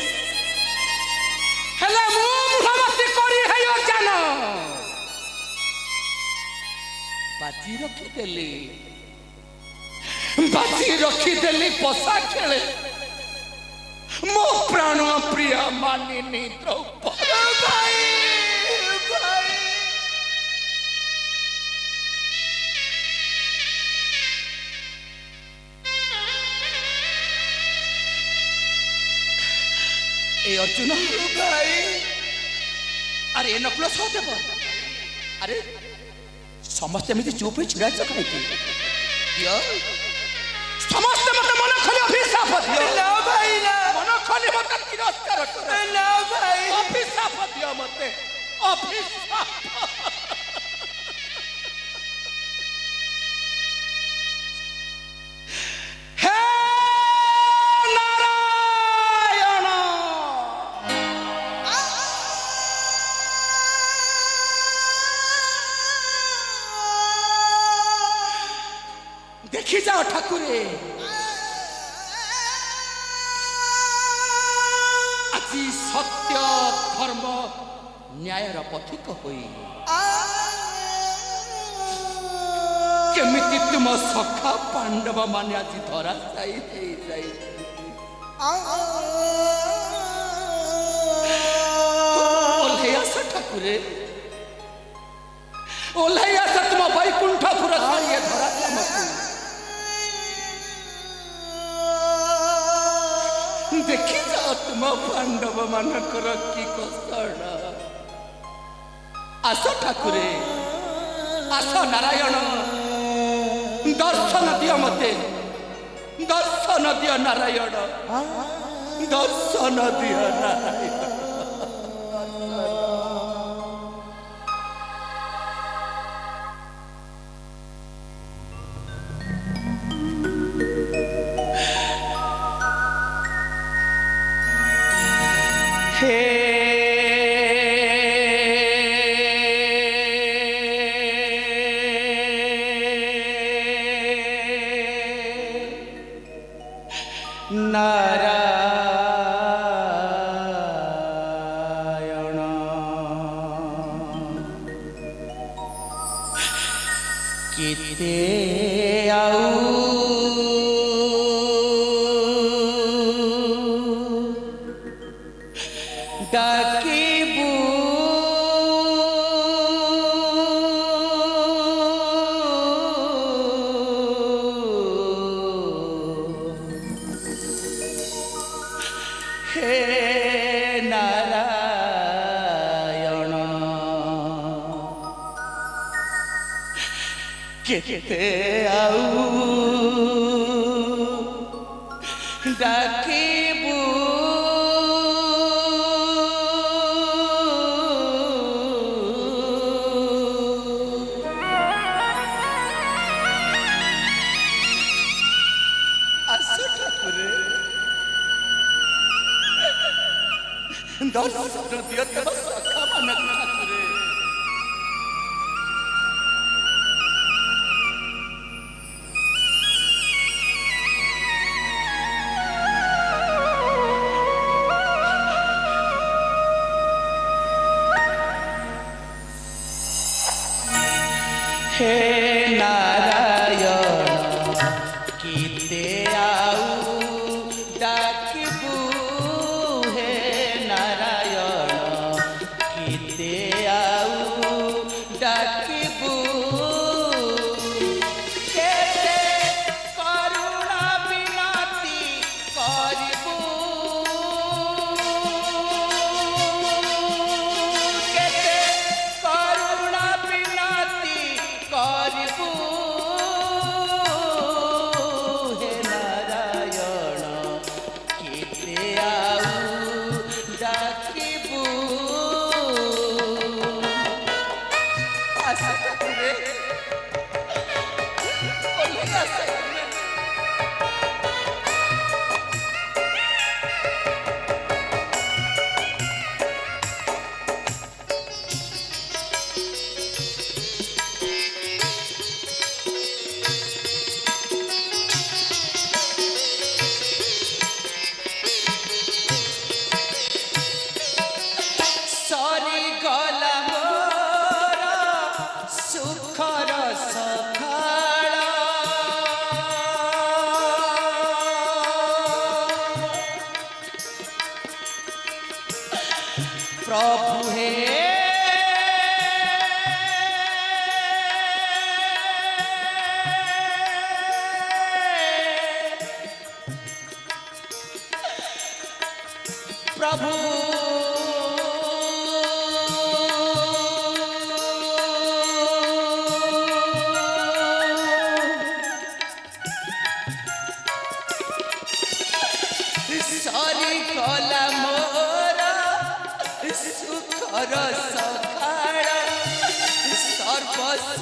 हेले मु मुहमती करी हेयो जान बाजी रखी देली पशा खेले मो प्राण प्रिया मानिनी द्रौपदी भाई भाई ए अर्जुन भाई अरे नकुल सहदेव अरे समस्त एमती चुप छिड़ा कहीं समस्त मत मन खोली अभिशाप दियो ना भाई ना मन खोली मत तिरस्कार कर ना भाई अभिशाप दियो मते अभिशाप हे नारायण देखी जाओ ठाकुरे আজি सत्य धर्म न्यायर पथिक होई केमिति तुम सखा पांडव माने आज धरा जाई ओल्हैयास ठाकुरे ओल्हैयास तुम वैकुंठपुर छाड़िए धरा देखी जाओ तुम पांडव मानकर की कष्ट आस ठाकुरे आस नारायण दर्शन दियो मते दर्शन दियो नारायण दर्शन दियो नारायण नारायण किते डाकिबू हे नारायण केते डाकिबू ଦର୍ଶନ ଦିଅ ତମ ସଖା ମାନଙ୍କ ହାତରେ। हे नारायण किते आउ डाकिबू, हे नारायण किते आउ डाकिबू। केते करुणा विनती करिबू, केते करुणा विनती करिबू, हे नारायण केते आउ डाकिबू। आशा ठाकुरे ओले आशा ठाकुरे सरी गला मोर सुखर सखाळ। प्रभु हे प्रभु सरी गला मोर सुखर सखाळ।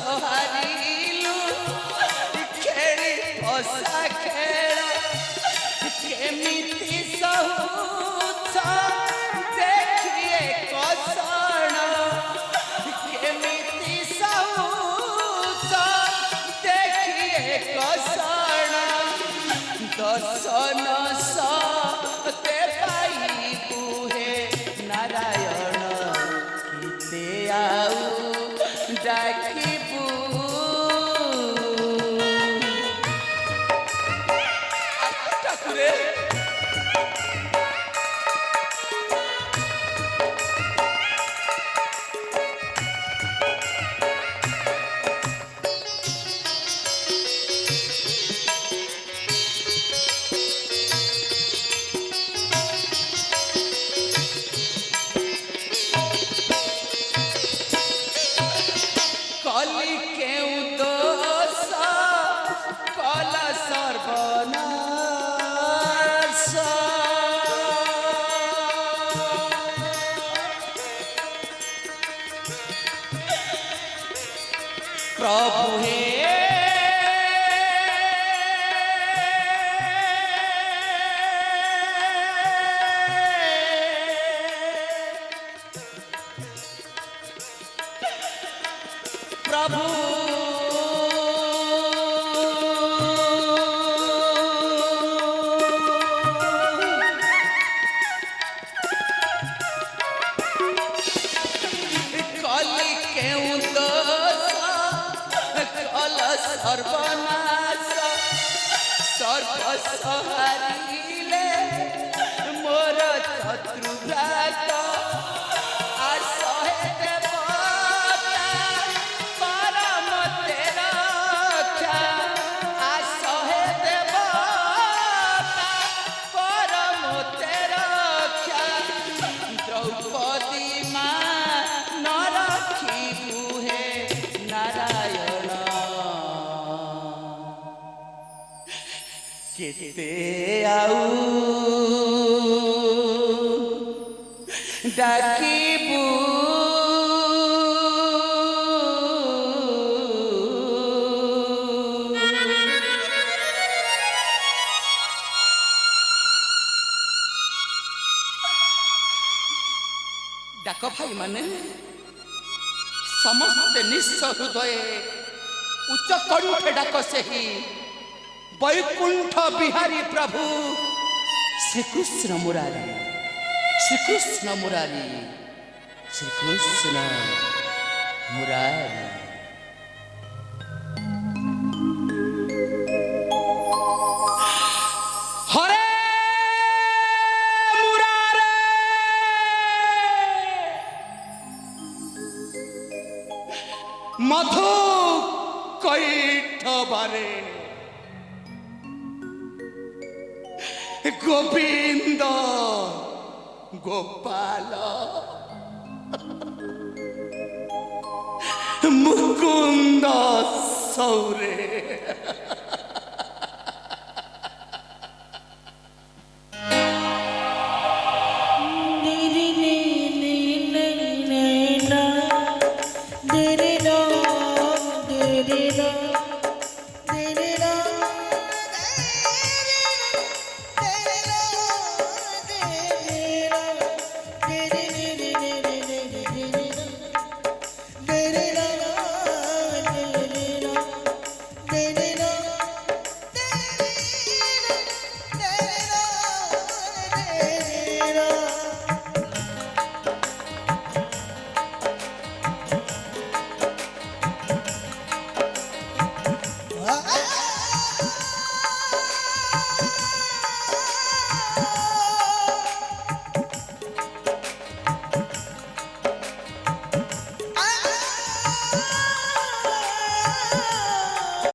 सर्वसहारिलु खेଳି पसा खेळ। केमिति सहुछ देखिए कषण, केमिति सहुछ देखिए कषण। दर्शन सते पाइबू, हे नारायण किते आउ डाकिबू। ठाकुरे कली केउ दोष कल सर्वनाश। प्रभु हे प्रभु कली केउ दोष कल सर्वनाश। सर्वसहारिले मोर शत्रुघ्रात। आसहे देवता परम तेरा रक्षा। आसहे देवता परम तेरा रक्षा। द्रौपदी माँ न रखिबू, हे नारायण केते आउ डाकिबू। ভাই মানে ସମସ୍ତେ ନିଶ୍ଚ ହୃଦୟ ଉଚ୍ଚ କଣ୍ଠେ ଡାକ ସେହି ବୈକୁଣ୍ଠ ବିହାରୀ ପ୍ରଭୁ ଶ୍ରୀକୃଷ୍ଣ ମୁରାରୀ ଶ୍ରୀକୃଷ୍ଣ ମୁରାରୀ ଶ୍ରୀକୃଷ୍ଣ ମୁରାରୀ। হরে মুরারে মধু কৈঠবারে গোবিন্দ গোপাল মুকুন্দ সৌরে